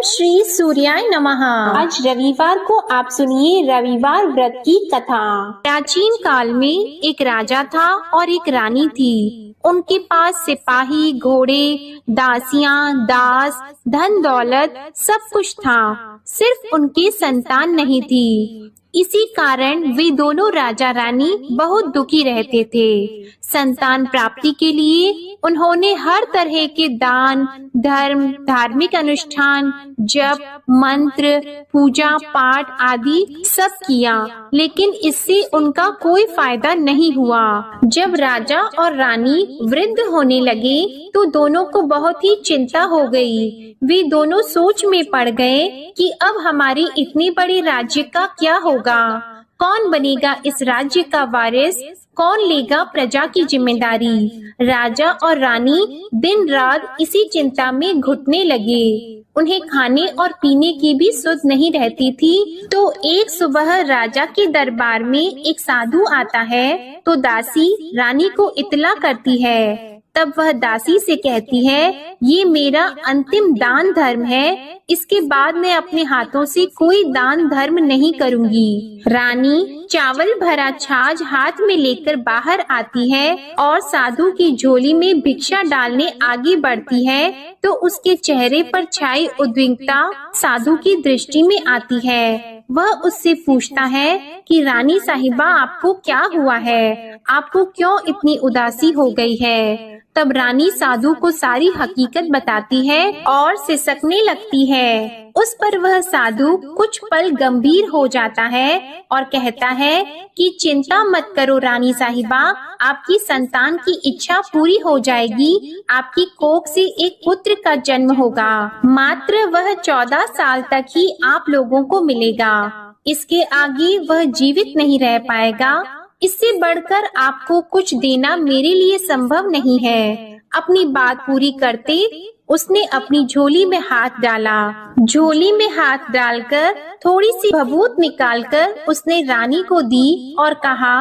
श्री सूर्याय नमः। आज रविवार को आप सुनिए रविवार व्रत की कथा। प्राचीन काल में एक राजा था और एक रानी थी। उनके पास सिपाही, घोड़े, दासियां, दास, धन दौलत सब कुछ था, सिर्फ उनकी संतान नहीं थी। इसी कारण वे दोनों राजा रानी बहुत दुखी रहते थे। संतान प्राप्ति के लिए उन्होंने हर तरह के दान, धर्म, धार्मिक अनुष्ठान, जप, मंत्र, पूजा पाठ आदि सब किया, लेकिन इससे उनका कोई फायदा नहीं हुआ। जब राजा और रानी वृद्ध होने लगे तो दोनों को बहुत ही चिंता हो गई। वे दोनों सोच में पड़ गए कि अब हमारे इतने बड़े राज्य का क्या होगा, कौन बनेगा इस राज्य का वारिस, कौन लेगा प्रजा की जिम्मेदारी। राजा और रानी दिन रात इसी चिंता में घुटने लगे। उन्हें खाने और पीने की भी सुध नहीं रहती थी। तो एक सुबह राजा के दरबार में एक साधु आता है तो दासी रानी को इत्तला करती है। तब वह दासी से कहती है, ये मेरा अंतिम दान धर्म है, इसके बाद मैं अपने हाथों से कोई दान धर्म नहीं करूंगी। रानी चावल भरा छाछ हाथ में लेकर बाहर आती है और साधु की झोली में भिक्षा डालने आगे बढ़ती है तो उसके चेहरे पर छाई उद्विग्नता साधु की दृष्टि में आती है। वह उससे पूछता है कि रानी साहिबा, आपको क्या हुआ है, आपको क्यों इतनी उदासी हो गई है। तब रानी साधु को सारी हकीकत बताती है और सिसकने लगती है। उस पर वह साधु कुछ पल गंभीर हो जाता है और कहता है कि चिंता मत करो रानी साहिबा, आपकी संतान की इच्छा पूरी हो जाएगी। आपकी कोख से एक पुत्र का जन्म होगा, मात्र वह 14 साल तक ही आप लोगों को मिलेगा। इसके आगे वह जीवित नहीं रह पाएगा। इससे बढ़कर आपको कुछ देना मेरे लिए संभव नहीं है। अपनी बात पूरी करते उसने अपनी झोली में हाथ डाला। झोली में हाथ डालकर थोड़ी सी भभूत निकालकर उसने रानी को दी और कहा,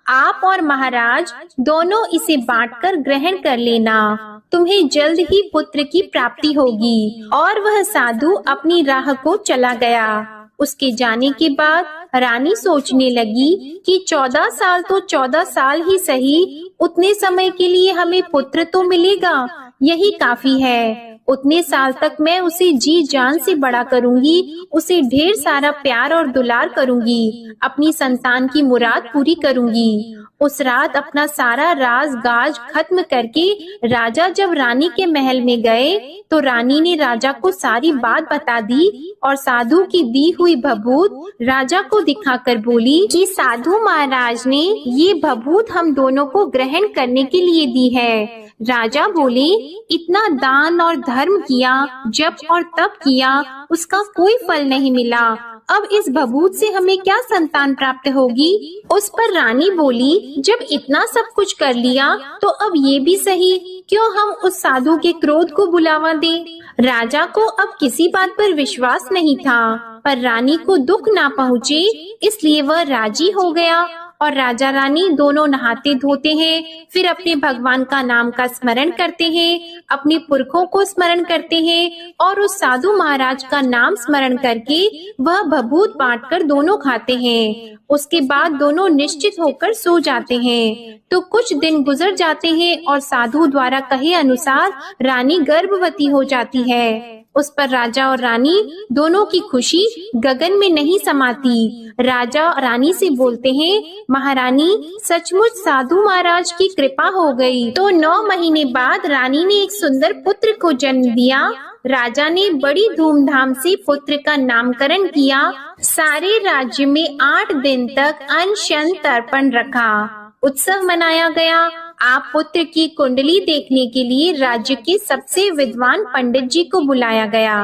आप और महाराज दोनों इसे बांटकर ग्रहण कर लेना, तुम्हें जल्द ही पुत्र की प्राप्ति होगी। और वह साधु अपनी राह को चला गया। उसके जाने के बाद रानी सोचने लगी कि 14 साल तो 14 साल ही सही, उतने समय के लिए हमें पुत्र तो मिलेगा, यही काफी है। उतने साल तक मैं उसे जी जान से बड़ा करूंगी, उसे ढेर सारा प्यार और दुलार करूंगी, अपनी संतान की मुराद पूरी करूंगी। उस रात अपना सारा राज गाज खत्म करके राजा जब रानी के महल में गए तो रानी ने राजा को सारी बात बता दी और साधु की दी हुई भभूत राजा को दिखाकर बोली कि साधु महाराज ने ये भभूत हम दोनों को ग्रहण करने के लिए दी है। राजा बोले, इतना दान और धर्म किया, जप और तप किया, उसका कोई फल नहीं मिला। अब इस भभूत से हमें क्या संतान प्राप्त होगी। उस पर रानी बोली, जब इतना सब कुछ कर लिया तो अब ये भी सही, क्यों हम उस साधु के क्रोध को बुलावा दें। राजा को अब किसी बात पर विश्वास नहीं था, पर रानी को दुख ना पहुँचे इसलिए वह राजी हो गया। और राजा रानी दोनों नहाते धोते हैं, फिर अपने भगवान का नाम का स्मरण करते हैं, अपने पुरखों को स्मरण करते हैं और उस साधु महाराज का नाम स्मरण करके वह भभूत बांटकर दोनों खाते हैं। उसके बाद दोनों निश्चित होकर सो जाते हैं। तो कुछ दिन गुजर जाते हैं और साधु द्वारा कहे अनुसार रानी गर्भवती हो जाती है। उस पर राजा और रानी दोनों की खुशी गगन में नहीं समाती। राजा रानी से बोलते हैं, महारानी सचमुच साधु महाराज की कृपा हो गई। तो 9 महीने बाद रानी ने एक सुंदर पुत्र को जन्म दिया। राजा ने बड़ी धूमधाम से पुत्र का नामकरण किया। सारे राज्य में 8 दिन तक अनशन तर्पण रखा, उत्सव मनाया गया। आप पुत्र की कुंडली देखने के लिए राज्य के सबसे विद्वान पंडित जी को बुलाया गया।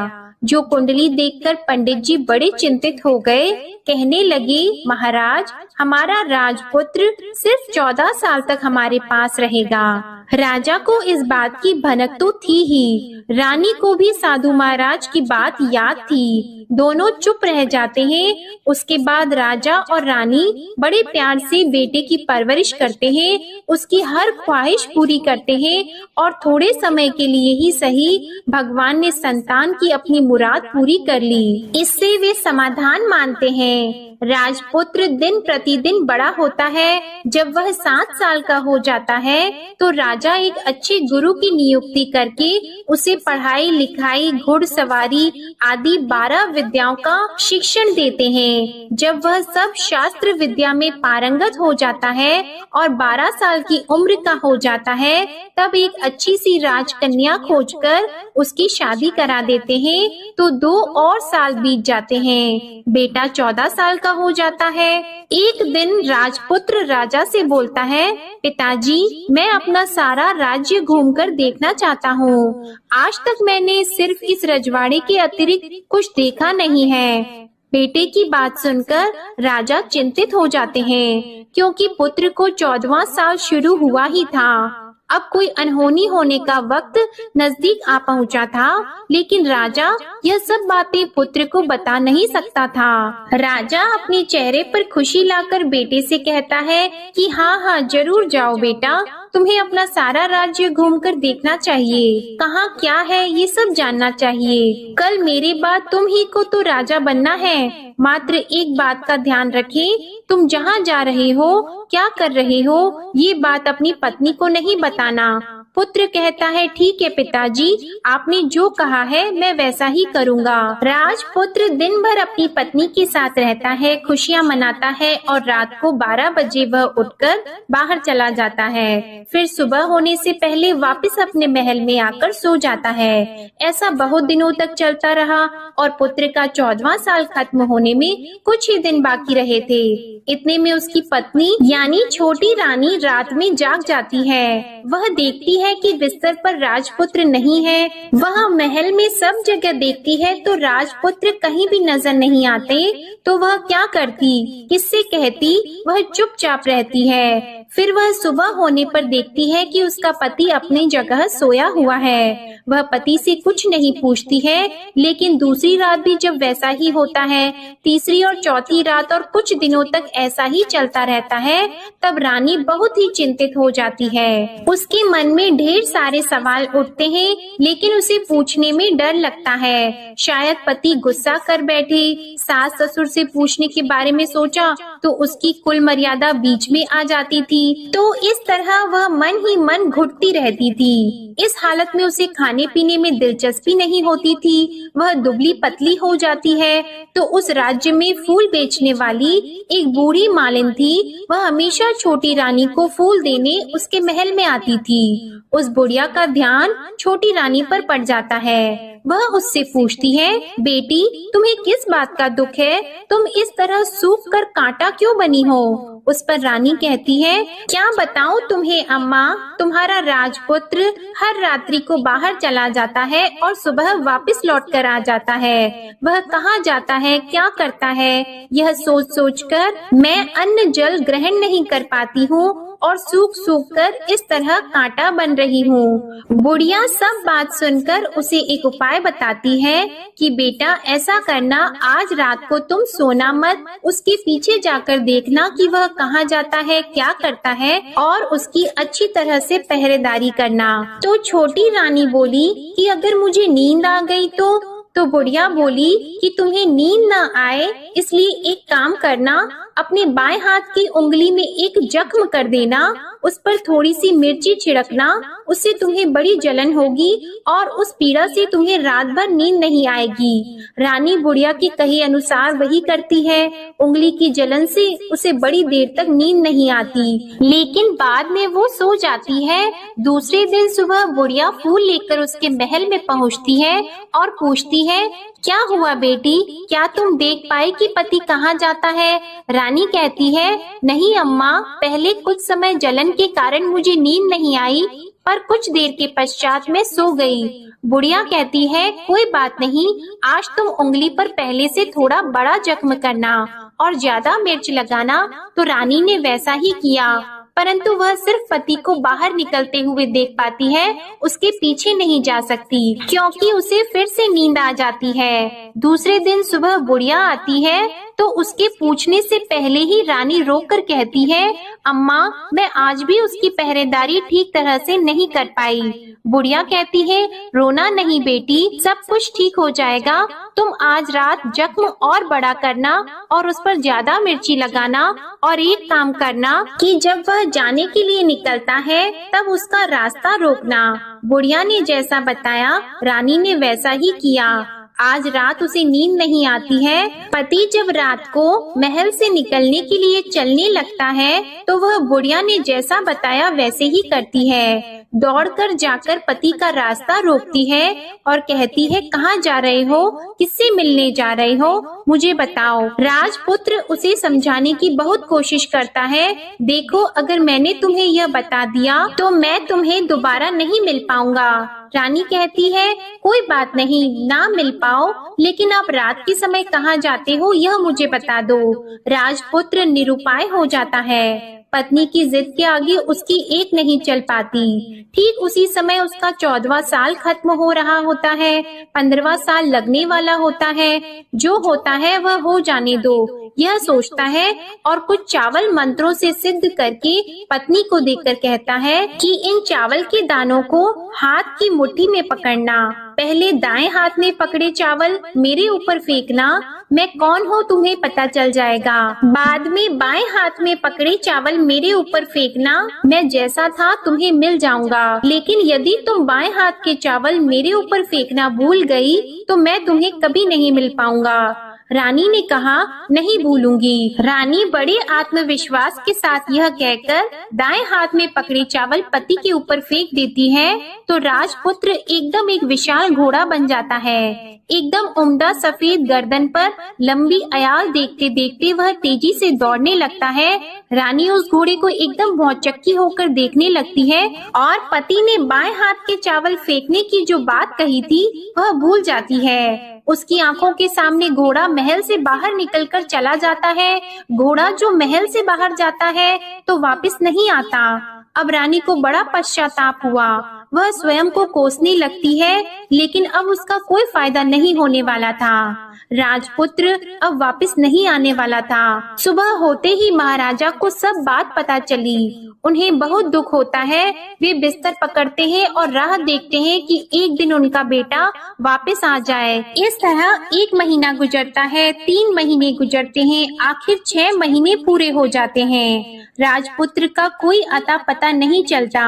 जो कुंडली देखकर पंडित जी बड़े चिंतित हो गए, कहने लगे, महाराज हमारा राजपुत्र सिर्फ 14 साल तक हमारे पास रहेगा। राजा को इस बात की भनक तो थी ही, रानी को भी साधु महाराज की बात याद थी। दोनों चुप रह जाते हैं। उसके बाद राजा और रानी बड़े प्यार से बेटे की परवरिश करते हैं, उसकी हर ख्वाहिश पूरी करते हैं और थोड़े समय के लिए ही सही भगवान ने संतान की अपनी मुराद पूरी कर ली। इससे वे समाधान मानते हैं। राजपुत्र दिन प्रतिदिन बड़ा होता है। जब वह 7 साल का हो जाता है तो राजा एक अच्छे गुरु की नियुक्ति करके उसे पढ़ाई लिखाई, घुड़सवारी आदि 12 विद्याओं का शिक्षण देते हैं। जब वह सब शास्त्र विद्या में पारंगत हो जाता है और 12 साल की उम्र का हो जाता है, तब एक अच्छी सी राजकन्या खोजकर उसकी शादी करा देते हैं। तो 2 और साल बीत जाते हैं। बेटा 14 साल का हो जाता है। एक दिन राजपुत्र राजा से बोलता है, पिताजी, मैं अपना सारा राज्य घूमकर देखना चाहता हूँ। आज तक मैंने सिर्फ इस रजवाड़े के अतिरिक्त कुछ देखा नहीं है। बेटे की बात सुनकर राजा चिंतित हो जाते हैं, क्योंकि पुत्र को 14वां साल शुरू हुआ ही था। अब कोई अनहोनी होने का वक्त नजदीक आ पहुंचा था, लेकिन राजा यह सब बातें पुत्र को बता नहीं सकता था। राजा अपने चेहरे पर खुशी लाकर बेटे से कहता है कि हाँ, जरूर जाओ बेटा, तुम्हें अपना सारा राज्य घूमकर देखना चाहिए। कहाँ क्या है ये सब जानना चाहिए। कल मेरे बाद तुम ही को तो राजा बनना है। मात्र एक बात का ध्यान रखें, तुम जहाँ जा रहे हो, क्या कर रहे हो, ये बात अपनी पत्नी को नहीं बताना। पुत्र कहता है, ठीक है पिताजी, आपने जो कहा है मैं वैसा ही करूँगा। राजपुत्र दिन भर अपनी पत्नी के साथ रहता है, खुशियाँ मनाता है और रात को 12 बजे वह उठकर बाहर चला जाता है। फिर सुबह होने से पहले वापस अपने महल में आकर सो जाता है। ऐसा बहुत दिनों तक चलता रहा और पुत्र का 14वां साल खत्म होने में कुछ ही दिन बाकी रहे थे। इतने में उसकी पत्नी यानी छोटी रानी रात में जाग जाती है। वह देखती है कि बिस्तर पर राजपुत्र नहीं है। वह महल में सब जगह देखती है तो राजपुत्र कहीं भी नजर नहीं आते। तो वह क्या करती, किससे कहती? वह चुपचाप रहती है। फिर वह सुबह होने पर देखती है कि उसका पति अपनी जगह सोया हुआ है। वह पति से कुछ नहीं पूछती है, लेकिन दूसरी रात भी जब वैसा ही होता है, तीसरी और चौथी रात और कुछ दिनों तक ऐसा ही चलता रहता है, तब रानी बहुत ही चिंतित हो जाती है। उसके मन में ढेर सारे सवाल उठते हैं, लेकिन उसे पूछने में डर लगता है। शायद पति गुस्सा कर बैठे। सास ससुर से पूछने के बारे में सोचा तो उसकी कुल मर्यादा बीच में आ जाती थी। तो इस तरह वह मन ही मन घुटती रहती थी। इस हालत में उसे खाने पीने में दिलचस्पी नहीं होती थी। वह दुबली पतली हो जाती है। तो उस राज्य में फूल बेचने वाली एक बूढ़ी मालिन थी। वह हमेशा छोटी रानी को फूल देने उसके महल में आती थी। उस बुढ़िया का ध्यान छोटी रानी पर पड़ जाता है। वह उससे पूछती है, बेटी, तुम्हें किस बात का दुख है? तुम इस तरह सूख कर कांटा क्यों बनी हो? उस पर रानी कहती है, क्या बताऊं तुम्हें अम्मा, तुम्हारा राजपुत्र हर रात्रि को बाहर चला जाता है और सुबह वापस लौट कर आ जाता है। वह कहाँ जाता है, क्या करता है, यह सोच सोच कर मैं अन्न जल ग्रहण नहीं कर पाती हूँ और सूख सूख कर इस तरह कांटा बन रही हूँ। बुढ़िया सब बात सुनकर उसे एक उपाय बताती है कि बेटा ऐसा करना, आज रात को तुम सोना मत, उसके पीछे जाकर देखना कि वह कहाँ जाता है, क्या करता है और उसकी अच्छी तरह से पहरेदारी करना। तो छोटी रानी बोली कि अगर मुझे नींद आ गई तो बुढ़िया बोली कि तुम्हें नींद न आए इसलिए एक काम करना, अपने बाएं हाथ की उंगली में एक जख्म कर देना, उस पर थोड़ी सी मिर्ची छिड़कना, उससे तुम्हें बड़ी जलन होगी और उस पीड़ा से तुम्हें रात भर नींद नहीं आएगी। रानी बुढ़िया के कहे अनुसार वही करती है। उंगली की जलन से उसे बड़ी देर तक नींद नहीं आती, लेकिन बाद में वो सो जाती है। दूसरे दिन सुबह बुढ़िया फूल लेकर उसके महल में पहुंचती है और पूछती है, क्या हुआ बेटी, क्या तुम देख पाई कि पति कहाँ जाता है? रानी कहती है, नहीं अम्मा, पहले कुछ समय जलन के कारण मुझे नींद नहीं आई, पर कुछ देर के पश्चात मैं सो गई। बुढ़िया कहती है, कोई बात नहीं, आज तुम उंगली पर पहले से थोड़ा बड़ा जख्म करना और ज्यादा मिर्च लगाना। तो रानी ने वैसा ही किया। परंतु वह सिर्फ पति को बाहर निकलते हुए देख पाती है, उसके पीछे नहीं जा सकती क्योंकि उसे फिर से नींद आ जाती है। दूसरे दिन सुबह बुढ़िया आती है तो उसके पूछने से पहले ही रानी रोककर कहती है, अम्मा, मैं आज भी उसकी पहरेदारी ठीक तरह से नहीं कर पाई। बुढ़िया कहती है, रोना नहीं बेटी, सब कुछ ठीक हो जाएगा। तुम आज रात जख्म और बड़ा करना और उस पर ज्यादा मिर्ची लगाना और एक काम करना कि जब वह जाने के लिए निकलता है तब उसका रास्ता रोकना। बुढ़िया ने जैसा बताया रानी ने वैसा ही किया। आज रात उसे नींद नहीं आती है। पति जब रात को महल से निकलने के लिए चलने लगता है तो वह बुढ़िया ने जैसा बताया वैसे ही करती है। दौड़कर जाकर पति का रास्ता रोकती है और कहती है, कहाँ जा रहे हो, किससे मिलने जा रहे हो, मुझे बताओ। राजपुत्र उसे समझाने की बहुत कोशिश करता है। देखो, अगर मैंने तुम्हें यह बता दिया तो मैं तुम्हें दोबारा नहीं मिल पाऊंगा। रानी कहती है, कोई बात नहीं, ना मिल पाओ, लेकिन आप रात के समय कहाँ जाते हो यह मुझे बता दो। राजपुत्र निरुपाय हो जाता है। पत्नी की जिद के आगे उसकी एक नहीं चल पाती। ठीक उसी समय उसका 14वां साल खत्म हो रहा होता है, 15वां साल लगने वाला होता है। जो होता है वह हो जाने दो, यह सोचता है और कुछ चावल मंत्रों से सिद्ध करके पत्नी को देकर कहता है कि इन चावल के दानों को हाथ की मुट्ठी में पकड़ना। पहले दाएं हाथ में पकड़े चावल मेरे ऊपर फेंकना, मैं कौन हूँ तुम्हें पता चल जाएगा। बाद में बाएं हाथ में पकड़े चावल मेरे ऊपर फेंकना, मैं जैसा था तुम्हें मिल जाऊंगा। लेकिन यदि तुम बाएं हाथ के चावल मेरे ऊपर फेंकना भूल गई तो मैं तुम्हें कभी नहीं मिल पाऊंगा। रानी ने कहा, नहीं भूलूंगी। रानी बड़े आत्मविश्वास के साथ यह कहकर दाएं हाथ में पकड़े चावल पति के ऊपर फेंक देती है तो राजपुत्र एकदम एक विशाल घोड़ा बन जाता है। एकदम उम्दा सफेद गर्दन पर लंबी अयाल देखते देखते वह तेजी से दौड़ने लगता है। रानी उस घोड़े को एकदम भौचक्की होकर देखने लगती है और पति ने बाएं हाथ के चावल फेंकने की जो बात कही थी वह भूल जाती है। उसकी आंखों के सामने घोड़ा महल से बाहर निकलकर चला जाता है। घोड़ा जो महल से बाहर जाता है तो वापस नहीं आता। अब रानी को बड़ा पश्चाताप हुआ। वह स्वयं को कोसने लगती है, लेकिन अब उसका कोई फायदा नहीं होने वाला था। राजपुत्र अब वापस नहीं आने वाला था। सुबह होते ही महाराजा को सब बात पता चली। उन्हें बहुत दुख होता है। वे बिस्तर पकड़ते हैं और राह देखते हैं कि एक दिन उनका बेटा वापस आ जाए। इस तरह 1 महीना गुजरता है, 3 महीने गुजरते हैं, आखिर 6 महीने पूरे हो जाते हैं। राजपुत्र का कोई अता पता नहीं चलता।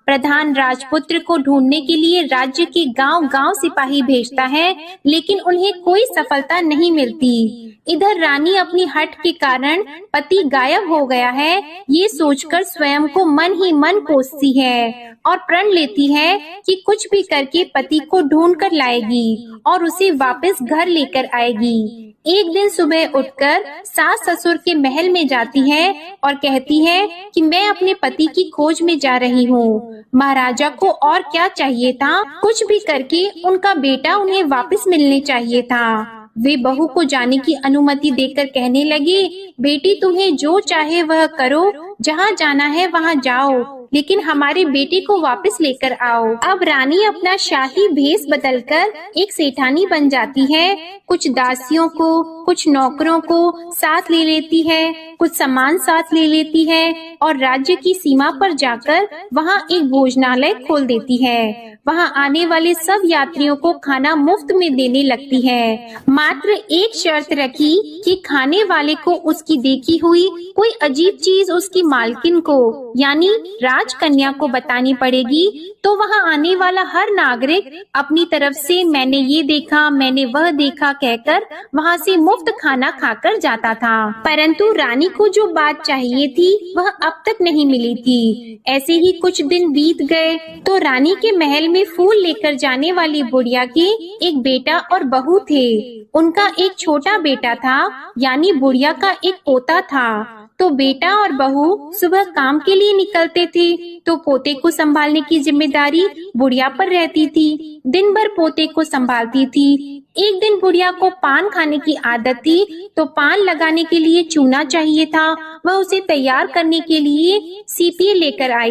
प्रधान राजपुत्र को ढूंढने के लिए राज्य के गांव-गांव सिपाही भेजता है, लेकिन उन्हें कोई सफलता नहीं मिलती। इधर रानी अपनी हठ के कारण पति गायब हो गया है, ये सोचकर स्वयं को मन ही मन कोसती है और प्रण लेती है कि कुछ भी करके पति को ढूंढ कर लाएगी और उसे वापस घर लेकर आएगी। एक दिन सुबह उठकर सास ससुर के महल में जाती है और कहती है कि मैं अपने पति की खोज में जा रही हूँ। महाराजा को और क्या चाहिए था, कुछ भी करके उनका बेटा उन्हें वापस मिलने चाहिए था। वे बहू को जाने की अनुमति देकर कहने लगे, बेटी तुम्हें जो चाहे वह करो, जहाँ जाना है वहाँ जाओ, लेकिन हमारे बेटे को वापस लेकर आओ। अब रानी अपना शाही भेष बदलकर एक सेठानी बन जाती है। कुछ दासियों को, कुछ नौकरों को साथ ले लेती है, कुछ सामान साथ ले लेती है और राज्य की सीमा पर जाकर वहाँ एक भोजनालय खोल देती है। वहाँ आने वाले सब यात्रियों को खाना मुफ्त में देने लगती है। मात्र एक शर्त रखी कि खाने वाले को उसकी देखी हुई कोई अजीब चीज उसकी मालकिन को यानी राजकन्या को बतानी पड़ेगी। तो वहाँ आने वाला हर नागरिक अपनी तरफ से मैंने ये देखा, मैंने वह देखा कहकर वहाँ से मुफ्त खाना खाकर जाता था। परंतु रानी को जो बात चाहिए थी वह अब तक नहीं मिली थी। ऐसे ही कुछ दिन बीत गए तो रानी के महल में फूल लेकर जाने वाली बुढ़िया के एक बेटा और बहू थे। उनका एक छोटा बेटा था, यानी बुढ़िया का एक पोता था। तो बेटा और बहू सुबह काम के लिए निकलते थे तो पोते को संभालने की जिम्मेदारी बुढ़िया पर रहती थी। दिन भर पोते को संभालती थी। एक दिन बुढ़िया को पान खाने की आदत थी, तो पान लगाने के लिए चूना चाहिए था। वह उसे तैयार करने के लिए सीपियाँ लेकर आई।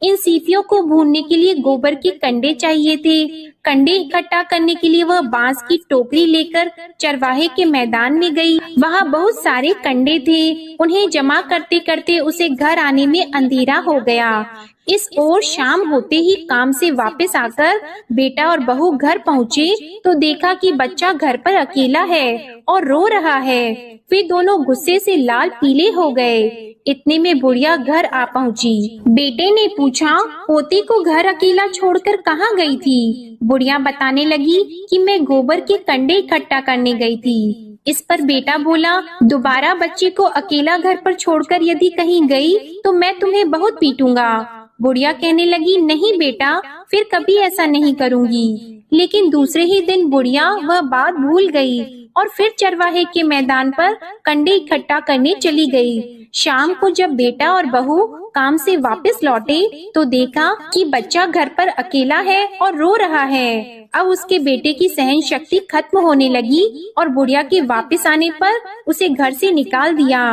इन सीपियों को भूनने के लिए गोबर के कंडे चाहिए थे। कंडे इकट्ठा करने के लिए वह बांस की टोकरी लेकर चरवाहे के मैदान में गई। वहाँ बहुत सारे कंडे थे। उन्हें जमा करते करते उसे घर आने में अंधेरा हो गया। इस ओर शाम होते ही काम से वापस आकर बेटा और बहू घर पहुँचे तो देखा कि बच्चा घर पर अकेला है और रो रहा है। वे दोनों गुस्से से लाल पीले हो गए। इतने में बुढ़िया घर आ पहुँची। बेटे ने पूछा, पोती को घर अकेला छोड़कर कहाँ गई थी? बुढ़िया बताने लगी कि मैं गोबर के कंडे इकट्ठा करने गई थी। इस पर बेटा बोला, दोबारा बच्चे को अकेला घर पर छोड़कर यदि कहीं गई तो मैं तुम्हें बहुत पीटूंगा। बुढ़िया कहने लगी, नहीं बेटा, फिर कभी ऐसा नहीं करूंगी। लेकिन दूसरे ही दिन बुढ़िया वह बात भूल गई और फिर चरवाहे के मैदान पर कंडे इकट्ठा करने चली गई। शाम को जब बेटा और बहू काम से वापस लौटे तो देखा कि बच्चा घर पर अकेला है और रो रहा है। अब उसके बेटे की सहन शक्ति खत्म होने लगी और बुढ़िया के वापस आने पर उसे घर से निकाल दिया।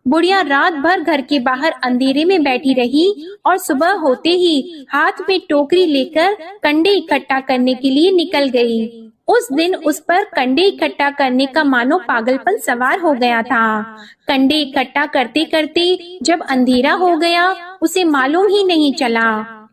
बुढ़िया रात भर घर के बाहर अंधेरे में बैठी रही और सुबह होते ही हाथ में टोकरी लेकर कंडे इकट्ठा करने के लिए निकल गई। उस दिन उस पर कंडे इकट्ठा करने का मानो पागलपन सवार हो गया था। कंडे इकट्ठा करते करते जब अंधेरा हो गया उसे मालूम ही नहीं चला।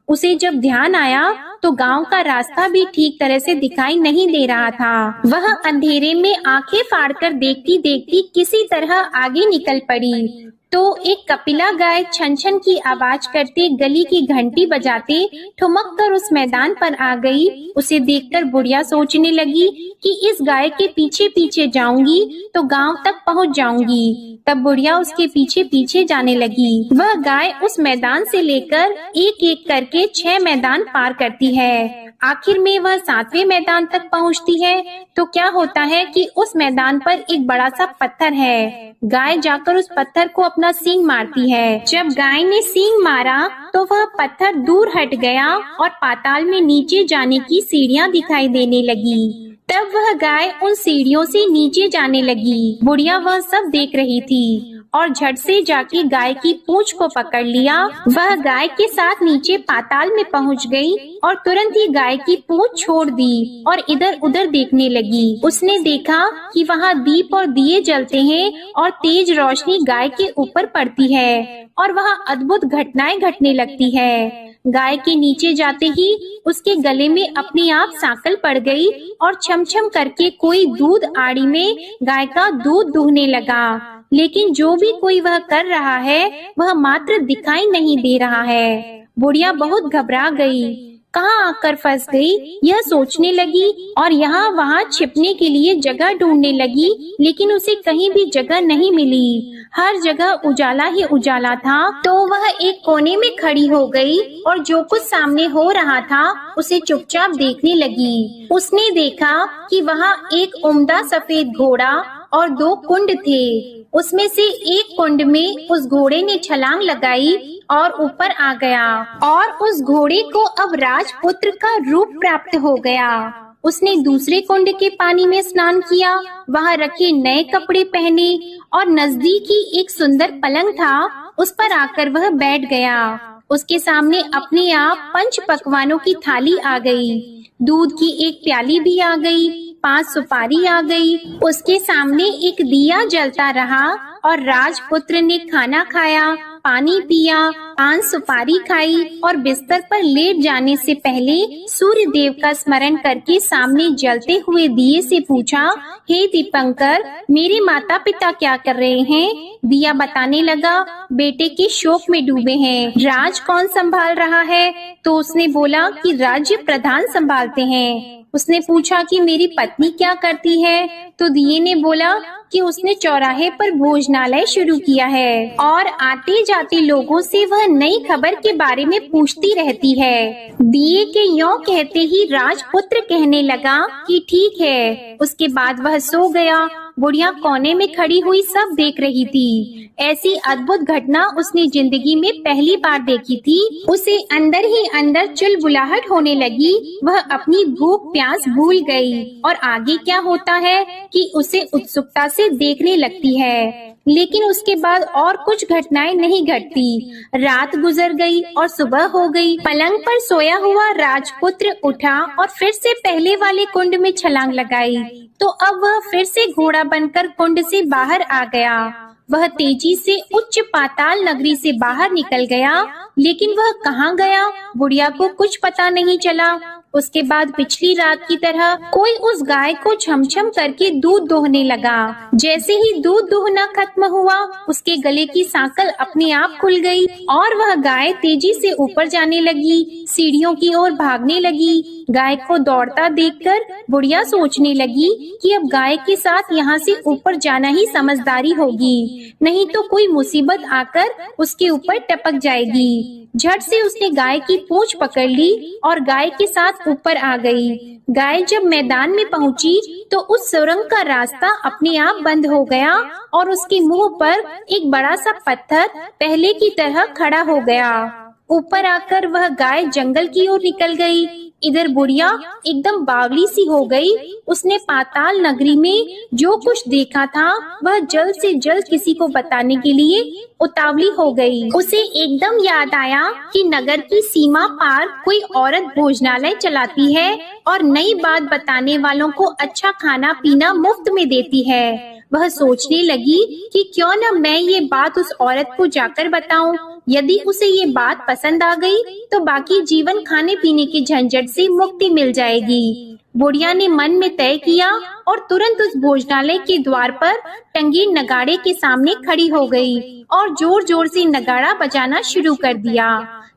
उसे जब ध्यान आया तो गांव का रास्ता भी ठीक तरह से दिखाई नहीं दे रहा था। वह अंधेरे में आंखें फाड़कर देखती देखती किसी तरह आगे निकल पड़ी तो एक कपिला गाय छन छन की आवाज करते गली की घंटी बजाते ठुमक कर उस मैदान पर आ गई। उसे देखकर बुढ़िया सोचने लगी कि इस गाय के पीछे पीछे जाऊंगी तो गांव तक पहुंच जाऊंगी। तब बुढ़िया उसके पीछे पीछे जाने लगी। वह गाय उस मैदान से लेकर एक एक करके 6 मैदान पार करती है। आखिर में वह 7वें मैदान तक पहुंचती है तो क्या होता है कि उस मैदान पर एक बड़ा सा पत्थर है। गाय जाकर उस पत्थर को अपना सींग मारती है। जब गाय ने सींग मारा तो वह पत्थर दूर हट गया और पाताल में नीचे जाने की सीढ़ियां दिखाई देने लगी। तब वह गाय उन सीढ़ियों से नीचे जाने लगी। बुढ़िया वह सब देख रही थी और झट से जाके गाय की पूंछ को पकड़ लिया। वह गाय के साथ नीचे पाताल में पहुंच गई और तुरंत ही गाय की पूंछ छोड़ दी और इधर उधर देखने लगी। उसने देखा कि वहाँ दीप और दिए जलते हैं और तेज रोशनी गाय के ऊपर पड़ती है और वहाँ अद्भुत घटनाएं घटने लगती है। गाय के नीचे जाते ही उसके गले में अपने आप सांकल पड़ गई और छमछम करके कोई दूध आड़ी में गाय का दूध दूहने लगा। लेकिन जो भी कोई वह कर रहा है वह मात्र दिखाई नहीं दे रहा है। बुढ़िया बहुत घबरा गई, कहाँ आकर फंस गई यह सोचने लगी और यहाँ वहाँ छिपने के लिए जगह ढूंढने लगी। लेकिन उसे कहीं भी जगह नहीं मिली। हर जगह उजाला ही उजाला था। तो वह एक कोने में खड़ी हो गई और जो कुछ सामने हो रहा था उसे चुपचाप देखने लगी। उसने देखा कि वहाँ एक उम्दा सफेद घोड़ा और 2 कुंड थे। उसमें से एक कुंड में उस घोड़े ने छलांग लगाई और ऊपर आ गया और उस घोड़े को अब राजपुत्र का रूप प्राप्त हो गया। उसने दूसरे कुंड के पानी में स्नान किया, वहाँ रखे नए कपड़े पहने और नजदीक ही एक सुंदर पलंग था, उस पर आकर वह बैठ गया। उसके सामने अपने आप 5 पकवानों की थाली आ गई। दूध की एक प्याली भी आ गई, 5 सुपारी आ गई। उसके सामने एक दिया जलता रहा और राजपुत्र ने खाना खाया, पानी पिया, 5 सुपारी खाई और बिस्तर पर लेट जाने से पहले सूर्य देव का स्मरण करके सामने जलते हुए दिए से पूछा, हे दीपंकर, मेरे माता पिता क्या कर रहे हैं? दिया बताने लगा, बेटे के शोक में डूबे हैं। राज कौन संभाल रहा है? तो उसने बोला कि राज्य प्रधान संभालते हैं। उसने पूछा कि मेरी पत्नी क्या करती है? तो दिए ने बोला कि उसने चौराहे पर भोजनालय शुरू किया है और आते जाते लोगों से वह नई खबर के बारे में पूछती रहती है। दिए के यों कहते ही राजपुत्र कहने लगा कि ठीक है। उसके बाद वह सो गया बुढ़िया कोने में खड़ी हुई सब देख रही थी। ऐसी अद्भुत घटना उसने जिंदगी में पहली बार देखी थी। उसे अंदर ही अंदर चुलबुलाहट होने लगी। वह अपनी भूख प्यास भूल गई और आगे क्या होता है कि उसे उत्सुकता से देखने लगती है। लेकिन उसके बाद और कुछ घटनाएं नहीं घटती। रात गुजर गई और सुबह हो गई। पलंग पर सोया हुआ राजपुत्र उठा और फिर से पहले वाले कुंड में छलांग लगाई। तो अब वह फिर से घोड़ा बनकर कुंड से बाहर आ गया। वह तेजी से उच्च पाताल नगरी से बाहर निकल गया, लेकिन वह कहाँ गया बुढ़िया को कुछ पता नहीं चला। उसके बाद पिछली रात की तरह कोई उस गाय को छमछम करके दूध दोहने लगा। जैसे ही दूध दोहना खत्म हुआ, उसके गले की सांकल अपने आप खुल गई और वह गाय तेजी से ऊपर जाने लगी, सीढ़ियों की ओर भागने लगी। गाय को दौड़ता देखकर बुढ़िया सोचने लगी कि अब गाय के साथ यहाँ से ऊपर जाना ही समझदारी होगी, नहीं तो कोई मुसीबत आकर उसके ऊपर टपक जाएगी। झट से उसने गाय की पूंछ पकड़ ली और गाय के साथ ऊपर आ गई। गाय जब मैदान में पहुंची तो उस सुरंग का रास्ता अपने आप बंद हो गया और उसके मुंह पर एक बड़ा सा पत्थर पहले की तरह खड़ा हो गया। ऊपर आकर वह गाय जंगल की ओर निकल गई। इधर बुढ़िया एकदम बावली सी हो गई। उसने पाताल नगरी में जो कुछ देखा था वह जल्द से जल्द किसी को बताने के लिए उतावली हो गई। उसे एकदम याद आया कि नगर की सीमा पार कोई औरत भोजनालय चलाती है और नई बात बताने वालों को अच्छा खाना पीना मुफ्त में देती है। वह सोचने लगी कि क्यों न मैं ये बात उस औरत को जाकर बताऊं। यदि उसे ये बात पसंद आ गई तो बाकी जीवन खाने पीने के झंझट से मुक्ति मिल जाएगी। बुढ़िया ने मन में तय किया और तुरंत उस भोजनालय के द्वार पर टंगे नगाड़े के सामने खड़ी हो गई और जोर जोर से नगाड़ा बजाना शुरू कर दिया।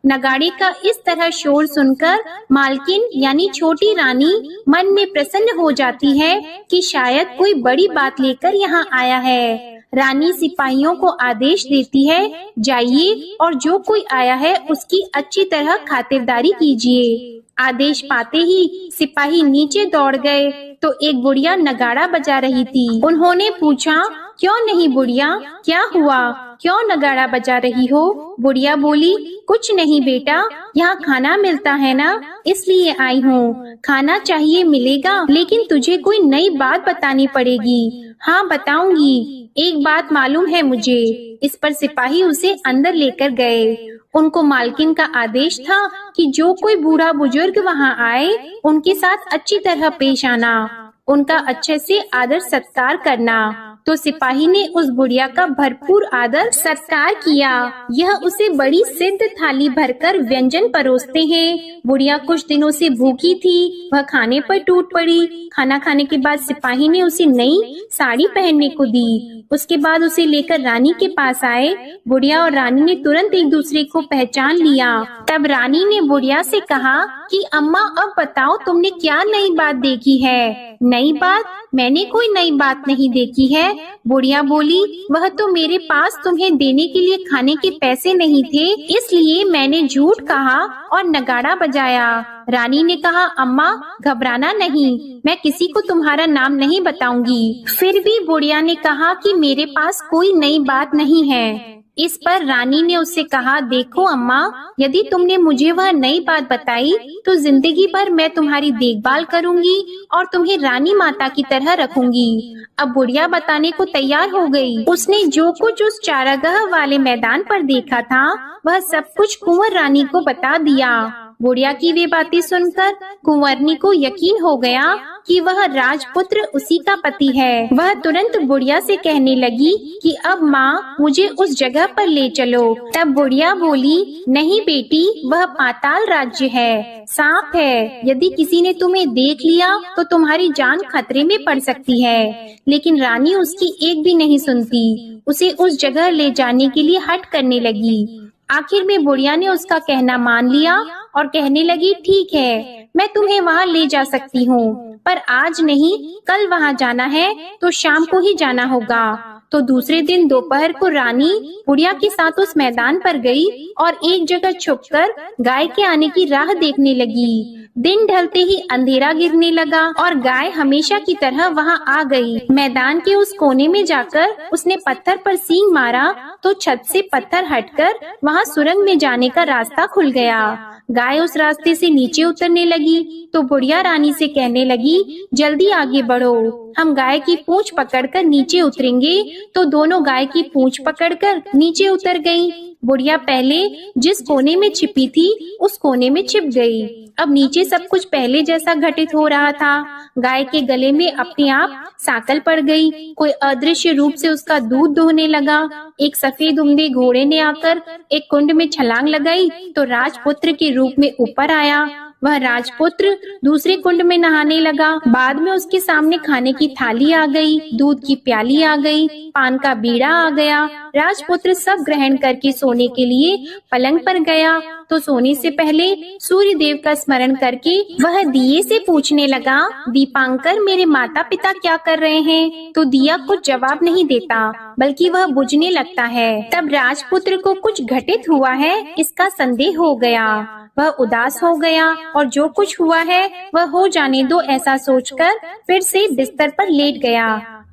नगाड़े का इस तरह शोर सुनकर मालकिन यानी छोटी रानी मन में प्रसन्न हो जाती है कि शायद कोई बड़ी बात लेकर यहाँ आया है। रानी सिपाहियों को आदेश देती है, जाइए और जो कोई आया है उसकी अच्छी तरह खातिरदारी कीजिए। आदेश पाते ही सिपाही नीचे दौड़ गए तो एक बुढ़िया नगाड़ा बजा रही थी। उन्होंने पूछा, क्यों नहीं बुढ़िया, क्या हुआ, क्यों नगाड़ा बजा रही हो? बुढ़िया बोली, कुछ नहीं बेटा, यहाँ खाना मिलता है ना, इसलिए आई हूँ। खाना चाहिए मिलेगा, लेकिन तुझे कोई नई बात बतानी पड़ेगी। हाँ बताऊंगी, एक बात मालूम है मुझे। इस पर सिपाही उसे अंदर लेकर गए। उनको मालकिन का आदेश था कि जो कोई बूढ़ा बुजुर्ग वहाँ आए उनके साथ अच्छी तरह पेश आना, उनका अच्छे से आदर सत्कार करना। तो सिपाही ने उस बुढ़िया का भरपूर आदर सत्कार किया। यह उसे बड़ी सिद्ध थाली भरकर व्यंजन परोसते हैं। बुढ़िया कुछ दिनों से भूखी थी, वह खाने पर टूट पड़ी। खाना खाने के बाद सिपाही ने उसे नई साड़ी पहनने को दी। उसके बाद उसे लेकर रानी के पास आए। बुढ़िया और रानी ने तुरंत एक दूसरे को पहचान लिया। तब रानी ने बुढ़िया से कहा कि अम्मा अब बताओ तुमने क्या नई बात देखी है? नई बात? मैंने कोई नई बात नहीं देखी है। बुढ़िया बोली, वह तो मेरे पास तुम्हें देने के लिए खाने के पैसे नहीं थे, इसलिए मैंने झूठ कहा और नगाड़ा बजाया। रानी ने कहा, अम्मा घबराना नहीं, मैं किसी को तुम्हारा नाम नहीं बताऊंगी। फिर भी बुढ़िया ने कहा कि मेरे पास कोई नई बात नहीं है। इस पर रानी ने उससे कहा, देखो अम्मा, यदि तुमने मुझे वह नई बात बताई तो जिंदगी भर मैं तुम्हारी देखभाल करूंगी और तुम्हें रानी माता की तरह रखूंगी। अब बुढ़िया बताने को तैयार हो गई। उसने जो कुछ उस चारागाह वाले मैदान पर देखा था वह सब कुछ कुंवर रानी को बता दिया। बुढ़िया की वे बातें सुनकर कुंवरनी को यकीन हो गया कि वह राजपुत्र उसी का पति है। वह तुरंत बुढ़िया से कहने लगी कि अब माँ मुझे उस जगह पर ले चलो। तब बुढ़िया बोली, नहीं बेटी, वह पाताल राज्य है, सांप है। यदि किसी ने तुम्हें देख लिया तो तुम्हारी जान खतरे में पड़ सकती है। लेकिन रानी उसकी एक भी नहीं सुनती, उसे उस जगह ले जाने के लिए हठ करने लगी। आखिर में बुढ़िया ने उसका कहना मान लिया और कहने लगी, ठीक है, मैं तुम्हें वहाँ ले जा सकती हूँ, पर आज नहीं, कल वहाँ जाना है तो शाम को ही जाना होगा। तो दूसरे दिन दोपहर को रानी बुढ़िया के साथ उस मैदान पर गई और एक जगह छुपकर गाय के आने की राह देखने लगी। दिन ढलते ही अंधेरा गिरने लगा और गाय हमेशा की तरह वहां आ गई। मैदान के उस कोने में जाकर उसने पत्थर पर सींग मारा तो छत से पत्थर हटकर वहां सुरंग में जाने का रास्ता खुल गया। गाय उस रास्ते से नीचे उतरने लगी तो बुढ़िया रानी से कहने लगी, जल्दी आगे बढ़ो, हम गाय की पूंछ पकड़कर नीचे उतरेंगे। तो दोनों गाय की पूंछ पकड़कर नीचे उतर गईं। बुढ़िया पहले जिस कोने में छिपी थी उस कोने में छिप गई। अब नीचे सब कुछ पहले जैसा घटित हो रहा था। गाय के गले में अपने आप साकल पड़ गई। कोई अदृश्य रूप से उसका दूध दोहने लगा। एक सफेद उम्दे घोड़े ने आकर एक कुंड में छलांग लगाई तो राजपुत्र के रूप में ऊपर आया। वह राजपुत्र दूसरे कुंड में नहाने लगा। बाद में उसके सामने खाने की थाली आ गई, दूध की प्याली आ गई, पान का बीड़ा आ गया। राजपुत्र सब ग्रहण करके सोने के लिए पलंग पर गया तो सोने से पहले सूर्य देव का स्मरण करके वह दिए से पूछने लगा, दीपांकर मेरे माता पिता क्या कर रहे हैं? तो दिया कुछ जवाब नहीं देता बल्कि वह बुझने लगता है। तब राजपुत्र को कुछ घटित हुआ है इसका संदेह हो गया। वह उदास हो गया और जो कुछ हुआ है वह हो जाने दो ऐसा सोचकर फिर से बिस्तर पर लेट गया।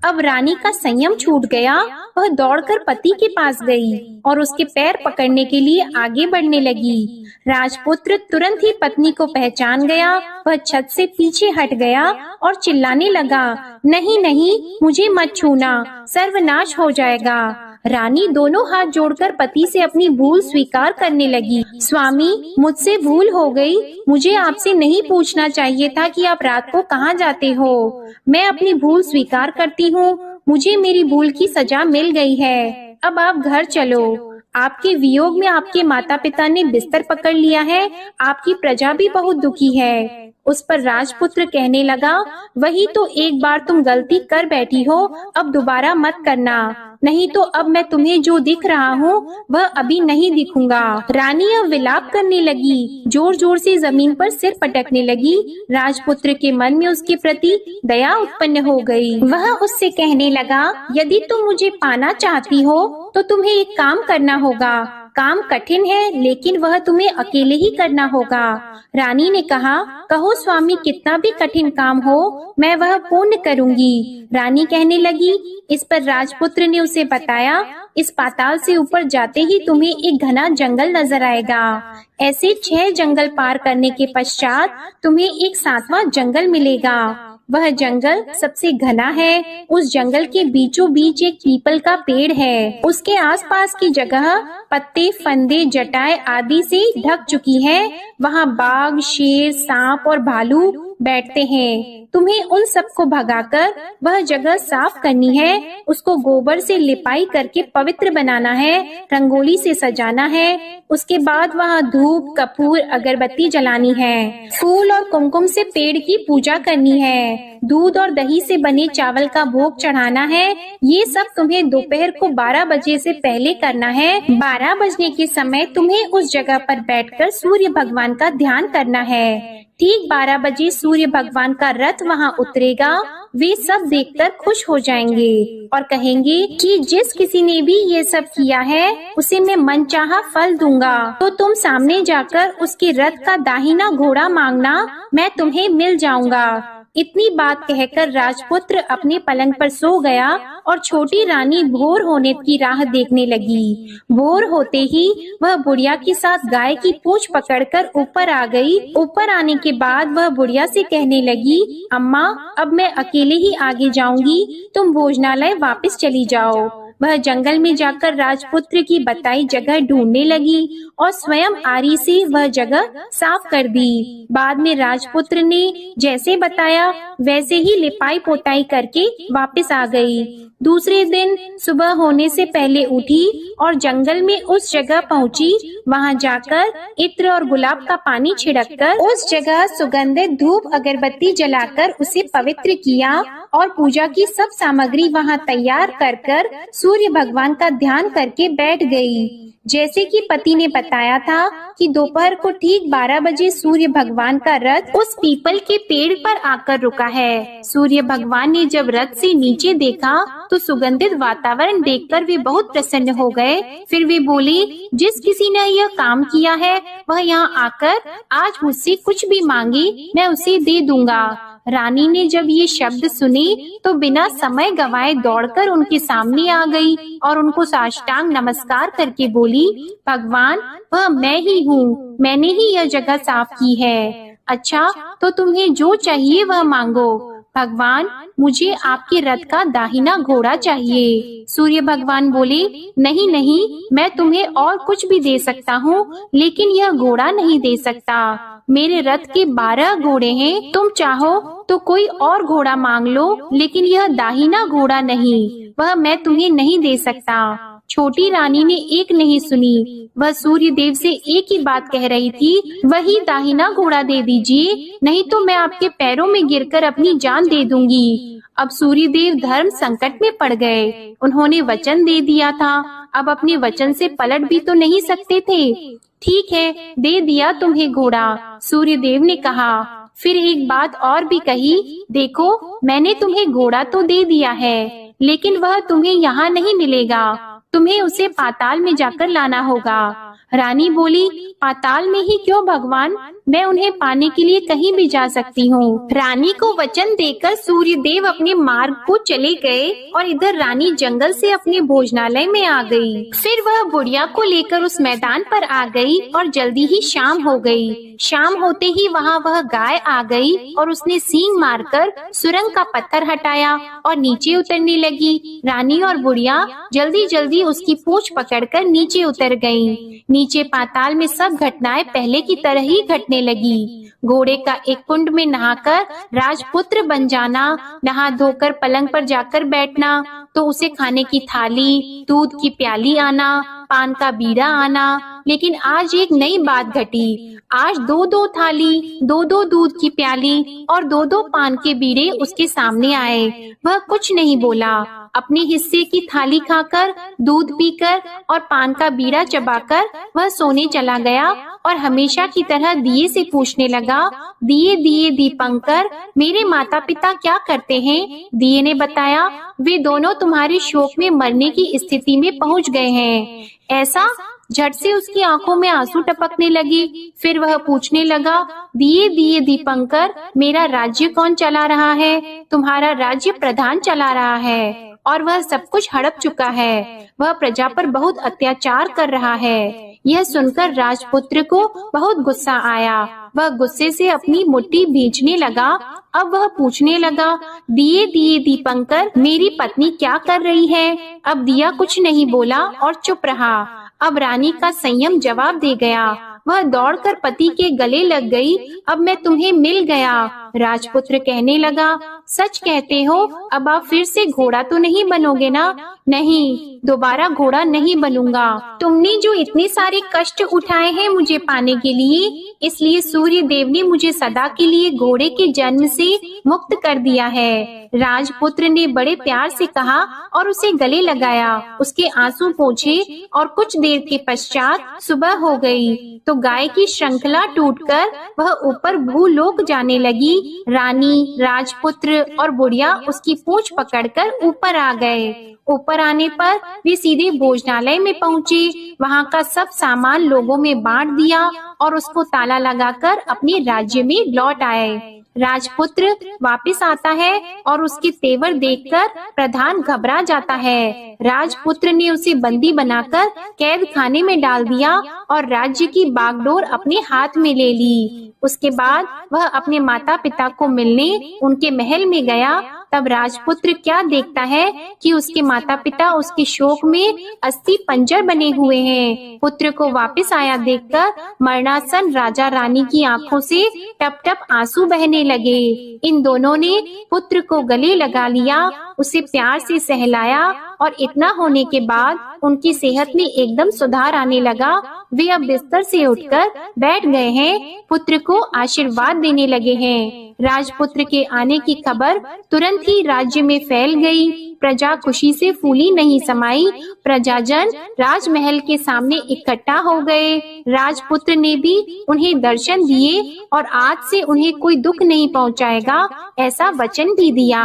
अब रानी का संयम छूट गया। वह दौड़कर पति के पास गई और उसके पैर पकड़ने के लिए आगे बढ़ने लगी। राजपुत्र तुरंत ही पत्नी को पहचान गया। वह छत से पीछे हट गया और चिल्लाने लगा, नहीं नहीं, मुझे मत छूना, सर्वनाश हो जाएगा। रानी दोनों हाथ जोड़कर पति से अपनी भूल स्वीकार करने लगी। स्वामी, मुझसे भूल हो गई। मुझे आपसे नहीं पूछना चाहिए था कि आप रात को कहाँ जाते हो। मैं अपनी भूल स्वीकार करती हूँ। मुझे मेरी भूल की सजा मिल गई है। अब आप घर चलो। आपके वियोग में आपके माता पिता ने बिस्तर पकड़ लिया है। आपकी प्रजा भी बहुत दुखी है। उस पर राजपुत्र कहने लगा, वही तो एक बार तुम गलती कर बैठी हो, अब दोबारा मत करना, नहीं तो अब मैं तुम्हें जो दिख रहा हूँ वह अभी नहीं दिखूंगा। रानी अब विलाप करने लगी, जोर जोर से जमीन पर सिर पटकने लगी। राजपुत्र के मन में उसके प्रति दया उत्पन्न हो गई। वह उससे कहने लगा, यदि तुम मुझे पाना चाहती हो तो तुम्हें एक काम करना होगा। काम कठिन है लेकिन वह तुम्हें अकेले ही करना होगा। रानी ने कहा, कहो स्वामी, कितना भी कठिन काम हो मैं वह पूर्ण करूंगी। रानी कहने लगी। इस पर राजपुत्र ने उसे बताया, इस पाताल से ऊपर जाते ही तुम्हें एक घना जंगल नजर आएगा। ऐसे 6 जंगल पार करने के पश्चात तुम्हें एक 7वां जंगल मिलेगा। वह जंगल सबसे घना है। उस जंगल के बीचों बीच एक पीपल का पेड़ है। उसके आसपास की जगह पत्ते, फंदे, जटाएं आदि से ढक चुकी है। वहाँ बाघ, शेर, सांप और भालू बैठते हैं। तुम्हें उन सबको भगाकर वह जगह साफ करनी है। उसको गोबर से लिपाई करके पवित्र बनाना है, रंगोली से सजाना है। उसके बाद वहाँ धूप, कपूर, अगरबत्ती जलानी है। फूल और कुमकुम से पेड़ की पूजा करनी है। दूध और दही से बने चावल का भोग चढ़ाना है। ये सब तुम्हें दोपहर को 12 बजे से पहले करना है। 12 बजने के समय तुम्हें उस जगह पर बैठकर सूर्य भगवान का ध्यान करना है। ठीक 12 बजे सूर्य भगवान का रथ वहाँ उतरेगा। वे सब देखकर खुश हो जाएंगे और कहेंगे कि जिस किसी ने भी ये सब किया है उसे मैं मनचाहा फल दूंगा। तो तुम सामने जाकर उसके रथ का दाहिना घोड़ा मांगना, मैं तुम्हें मिल जाऊंगा। इतनी बात कहकर राजपुत्र अपने पलंग पर सो गया और छोटी रानी भोर होने की राह देखने लगी। भोर होते ही वह बुढ़िया के साथ गाय की पूंछ पकड़कर ऊपर आ गई। ऊपर आने के बाद वह बुढ़िया से कहने लगी, अम्मा, अब मैं अकेले ही आगे जाऊंगी, तुम भोजनालय वापस चली जाओ। वह जंगल में जाकर राजपुत्र की बताई जगह ढूंढने लगी और स्वयं आरी से वह जगह साफ कर दी। बाद में राजपुत्र ने जैसे बताया वैसे ही लिपाई पोताई करके वापस आ गई। दूसरे दिन सुबह होने से पहले उठी और जंगल में उस जगह पहुंची। वहां जाकर इत्र और गुलाब का पानी छिड़ककर उस जगह सुगंधित धूप अगरबत्ती जलाकर उसे पवित्र किया और पूजा की सब सामग्री वहां तैयार कर सूर्य भगवान का ध्यान करके बैठ गई। जैसे कि पति ने बताया था कि दोपहर को ठीक 12 बजे सूर्य भगवान का रथ उस पीपल के पेड़ पर आकर रुका है। सूर्य भगवान ने जब रथ से नीचे देखा तो सुगंधित वातावरण देखकर वे बहुत प्रसन्न हो गए। फिर वे बोले, जिस किसी ने यह काम किया है वह यहाँ आकर आज मुझसे कुछ भी मांगे मैं उसे दे दूंगा। रानी ने जब ये शब्द सुने तो बिना समय गवाए दौड़कर उनके सामने आ गई और उनको साष्टांग नमस्कार करके बोली, भगवान वह मैं ही हूँ, मैंने ही यह जगह साफ की है। अच्छा, तो तुम्हें जो चाहिए वह मांगो। भगवान मुझे आपके रथ का दाहिना घोड़ा चाहिए। सूर्य भगवान बोले, नहीं नहीं, मैं तुम्हें और कुछ भी दे सकता हूँ, लेकिन यह घोड़ा नहीं दे सकता। मेरे रथ के 12 घोड़े हैं, तुम चाहो तो कोई और घोड़ा मांग लो, लेकिन यह दाहिना घोड़ा नहीं, वह मैं तुम्हें नहीं दे सकता। छोटी रानी ने एक नहीं सुनी, वह सूर्य देव से एक ही बात कह रही थी, वही दाहिना घोड़ा दे दीजिए, नहीं तो मैं आपके पैरों में गिरकर अपनी जान दे दूंगी। अब सूर्य देव धर्म संकट में पड़ गए। उन्होंने वचन दे दिया था, अब अपने वचन से पलट भी तो नहीं सकते थे। ठीक है, दे दिया तुम्हें घोड़ा, सूर्य देव ने कहा। फिर एक बात और भी कही, देखो मैंने तुम्हें घोड़ा तो दे दिया है, लेकिन वह तुम्हें यहाँ नहीं मिलेगा, तुम्हें उसे पाताल में जाकर लाना होगा। रानी बोली, पाताल में ही क्यों भगवान, मैं उन्हें पाने के लिए कहीं भी जा सकती हूँ। रानी को वचन देकर सूर्य देव अपने मार्ग को चले गए और इधर रानी जंगल से अपने भोजनालय में आ गई। फिर वह बुढ़िया को लेकर उस मैदान पर आ गई और जल्दी ही शाम हो गई। शाम होते ही वहाँ वह गाय आ गई और उसने सींग मारकर सुरंग का पत्थर हटाया और नीचे उतरने लगी। रानी और बुढ़िया जल्दी जल्दी उसकी पूंछ पकड़कर नीचे उतर गईं। नीचे पाताल में सब घटनाएं पहले की तरह ही घटने लगी। घोड़े का एक कुंड में नहाकर राजपुत्र बन जाना, नहा धोकर पलंग पर जाकर बैठना, तो उसे खाने की थाली, दूध की प्याली आना, पान का बीड़ा आना। लेकिन आज एक नई बात घटी। आज 2-2 थाली, 2-2 दूध की प्याली और 2-2 पान के बीड़े उसके सामने आए। वह कुछ नहीं बोला। अपने हिस्से की थाली खाकर, दूध पीकर और पान का बीड़ा चबाकर वह सोने चला गया और हमेशा की तरह दिए से पूछने लगा, दिए दिए दीपंकर, मेरे माता पिता क्या करते हैं? दिए ने बताया, वे दोनों तुम्हारे शोक में मरने की स्थिति में पहुंच गए हैं। ऐसा? झट से उसकी आंखों में आंसू टपकने लगे। फिर वह पूछने लगा, दिए दिए दीपंकर, मेरा राज्य कौन चला रहा है? तुम्हारा राज्य प्रधान चला रहा है और वह सब कुछ हड़प चुका है। वह प्रजा पर बहुत अत्याचार कर रहा है। यह सुनकर राजपुत्र को बहुत गुस्सा आया। वह गुस्से से अपनी मुट्ठी भींचने लगा। अब वह पूछने लगा, दिए दिए दीपंकर, मेरी पत्नी क्या कर रही है? अब दिया कुछ नहीं बोला और चुप रहा। अब रानी का संयम जवाब दे गया। वह दौड़कर पति के गले लग गई। अब मैं तुम्हें मिल गया। राजपुत्र कहने लगा, सच कहते हो? अब आप फिर से घोड़ा तो नहीं बनोगे ना? नहीं, दोबारा घोड़ा नहीं बनूंगा। तुमने जो इतने सारे कष्ट उठाए हैं मुझे पाने के लिए, इसलिए सूर्य देव ने मुझे सदा के लिए घोड़े के जन्म से मुक्त कर दिया है। राजपुत्र ने बड़े प्यार से कहा और उसे गले लगाया। उसके आंसू पोंछे और कुछ देर के पश्चात सुबह हो गई तो गाय की श्रृंखला टूटकर वह ऊपर भूलोक जाने लगी। रानी, राजपुत्र और बुढ़िया उसकी पूंछ पकड़कर ऊपर आ गए। ऊपर आने पर वे सीधे भोजनालय में पहुँचे। वहाँ का सब सामान लोगों में बांट दिया और उसको ताला लगाकर अपने राज्य में लौट आए। राजपुत्र वापस आता है और उसके तेवर देखकर प्रधान घबरा जाता है। राजपुत्र ने उसे बंदी बनाकर कैद खाने में डाल दिया और राज्य की बागडोर अपने हाथ में ले ली। उसके बाद वह अपने माता पिता को मिलने उनके महल में गया। तब राजपुत्र क्या देखता है कि उसके माता पिता उसके शोक में अस्थि पंजर बने हुए हैं। पुत्र को वापस आया देखकर मरणासन राजा रानी की आंखों से टप टप आंसू बहने लगे। इन दोनों ने पुत्र को गले लगा लिया, उसे प्यार से सहलाया और इतना होने के बाद उनकी सेहत में एकदम सुधार आने लगा। वे अब बिस्तर से उठकर बैठ गए हैं, पुत्र को आशीर्वाद देने लगे हैं। राजपुत्र के आने की खबर तुरंत ही राज्य में फैल गई। प्रजा खुशी से फूली नहीं समाई। प्रजाजन राजमहल के सामने इकट्ठा हो गए। राजपुत्र ने भी उन्हें दर्शन दिए और आज से उन्हें कोई दुख नहीं पहुंचाएगा, ऐसा वचन भी दिया।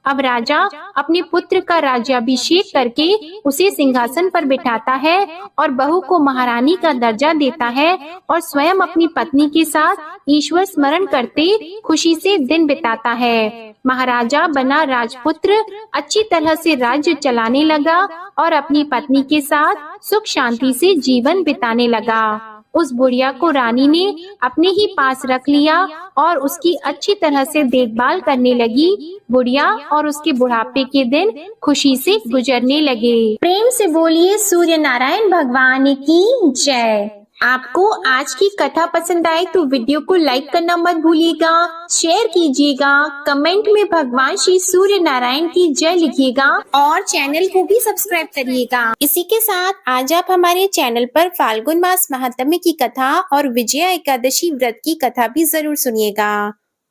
अब राजा अपने पुत्र का राज्याभिषेक करके उसे सिंहासन पर बिठाता है और बहू को महारानी का दर्जा देता है और स्वयं अपनी पत्नी के साथ ईश्वर स्मरण करते खुशी से दिन बिताता है। महाराजा बना राजपुत्र अच्छी तरह से राज्य चलाने लगा और अपनी पत्नी के साथ सुख शांति से जीवन बिताने लगा। उस बुढ़िया को रानी ने अपने ही पास रख लिया और उसकी अच्छी तरह से देखभाल करने लगी। बुढ़िया और उसके बुढ़ापे के दिन खुशी से गुजरने लगे। प्रेम से बोलिए सूर्य नारायण भगवान की जय। आपको आज की कथा पसंद आए तो वीडियो को लाइक करना मत भूलिएगा, शेयर कीजिएगा, कमेंट में भगवान श्री सूर्य नारायण की जय लिखिएगा और चैनल को भी सब्सक्राइब करिएगा। इसी के साथ आज आप हमारे चैनल पर फाल्गुन मास महात्म्य की कथा और विजया एकादशी व्रत की कथा भी जरूर सुनिएगा।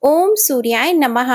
ओम सूर्याय नमः।